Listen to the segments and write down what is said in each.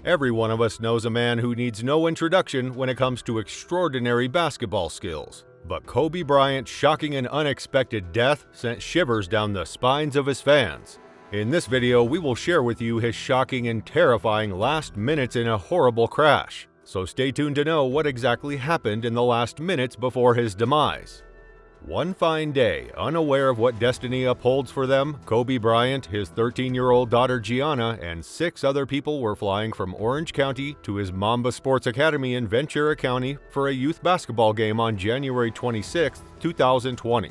Every one of us knows a man who needs no introduction when it comes to extraordinary basketball skills. But Kobe Bryant's shocking and unexpected death sent shivers down the spines of his fans. In this video, we will share with you his shocking and terrifying last minutes in a horrible crash. So stay tuned to know what exactly happened in the last minutes before his demise. One fine day, unaware of what destiny upholds for them, Kobe Bryant, his 13-year-old daughter Gianna, and 6 other people were flying from Orange County to his Mamba Sports Academy in Ventura County for a youth basketball game on January 26, 2020.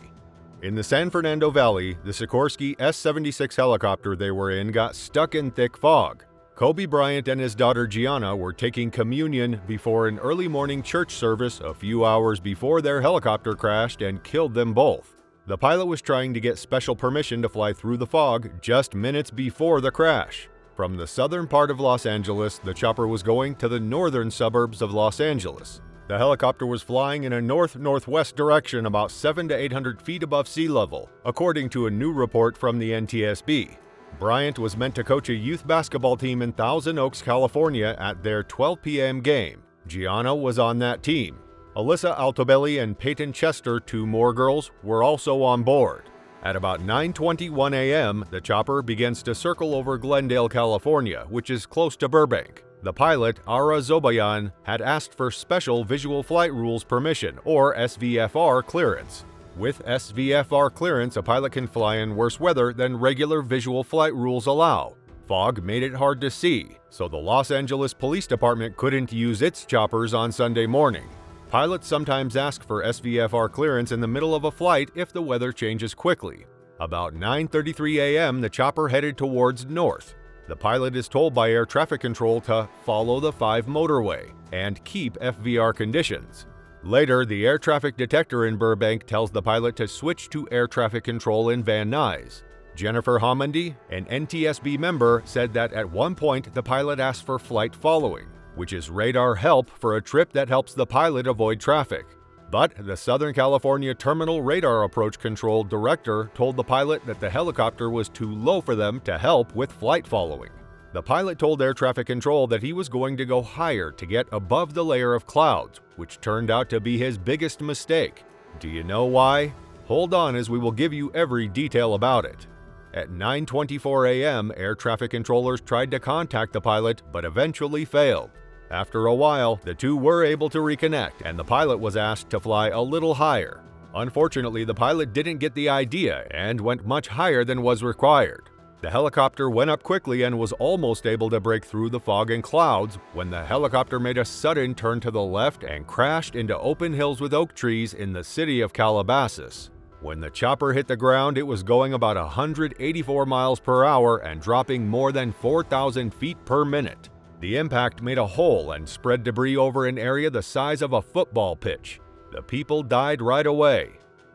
In the San Fernando Valley, the Sikorsky S-76 helicopter they were in got stuck in thick fog. Kobe Bryant and his daughter Gianna were taking communion before an early morning church service a few hours before their helicopter crashed and killed them both. The pilot was trying to get special permission to fly through the fog just minutes before the crash. From the southern part of Los Angeles, the chopper was going to the northern suburbs of Los Angeles. The helicopter was flying in a north-northwest direction about 700 to 800 feet above sea level, according to a new report from the NTSB. Bryant was meant to coach a youth basketball team in Thousand Oaks, California at their 12 p.m. game. Gianna was on that team. Alyssa Altobelli and Peyton Chester, 2 more girls, were also on board. At about 9:21 a.m., the chopper begins to circle over Glendale, California, which is close to Burbank. The pilot, Ara Zobayan, had asked for Special Visual Flight Rules Permission, or SVFR clearance. With SVFR clearance, a pilot can fly in worse weather than regular visual flight rules allow. Fog made it hard to see, so the Los Angeles Police Department couldn't use its choppers on Sunday morning. Pilots sometimes ask for SVFR clearance in the middle of a flight if the weather changes quickly. About 9:33 a.m., the chopper headed towards north. The pilot is told by air traffic control to follow the 5 motorway and keep FVR conditions. Later, the air traffic detector in Burbank tells the pilot to switch to air traffic control in Van Nuys. Jennifer Homendy, an NTSB member, said that at one point the pilot asked for flight following, which is radar help for a trip that helps the pilot avoid traffic. But the Southern California Terminal Radar Approach Control director told the pilot that the helicopter was too low for them to help with flight following. The pilot told air traffic control that he was going to go higher to get above the layer of clouds, which turned out to be his biggest mistake. Do you know why? Hold on as we will give you every detail about it. At 9:24 a.m., air traffic controllers tried to contact the pilot but eventually failed. After a while, the two were able to reconnect and the pilot was asked to fly a little higher. Unfortunately, the pilot didn't get the idea and went much higher than was required. The helicopter went up quickly and was almost able to break through the fog and clouds when the helicopter made a sudden turn to the left and crashed into open hills with oak trees in the city of Calabasas. When the chopper hit the ground, it was going about 184 miles per hour and dropping more than 4,000 feet per minute. The impact made a hole and spread debris over an area the size of a football pitch. The people died right away.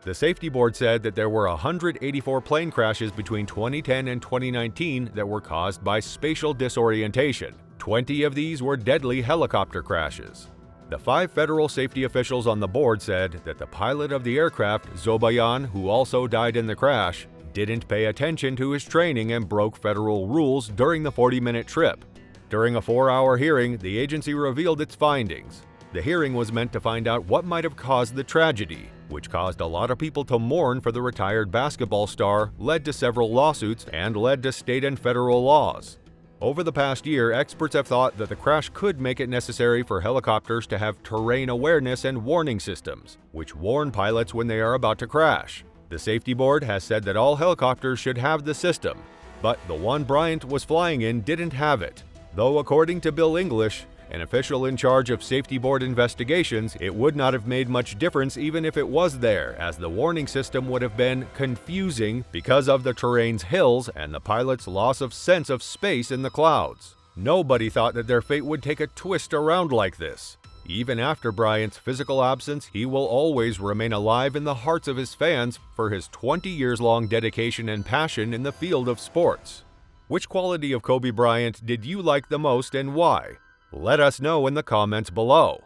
The safety board said that there were 184 plane crashes between 2010 and 2019 that were caused by spatial disorientation. 20 of these were deadly helicopter crashes. The 5 federal safety officials on the board said that the pilot of the aircraft, Zobayan, who also died in the crash, didn't pay attention to his training and broke federal rules during the 40-minute trip. During a 4-hour hearing, the agency revealed its findings. The hearing was meant to find out what might have caused the tragedy, which caused a lot of people to mourn for the retired basketball star, led to several lawsuits, and led to state and federal laws. Over the past year, experts have thought that the crash could make it necessary for helicopters to have terrain awareness and warning systems, which warn pilots when they are about to crash. The safety board has said that all helicopters should have the system, but the one Bryant was flying in didn't have it. Though according to Bill English, an official in charge of safety board investigations, it would not have made much difference even if it was there, as the warning system would have been confusing because of the terrain's hills and the pilot's loss of sense of space in the clouds. Nobody thought that their fate would take a twist around like this. Even after Bryant's physical absence, he will always remain alive in the hearts of his fans for his 20 years-long dedication and passion in the field of sports. Which quality of Kobe Bryant did you like the most and why? Let us know in the comments below.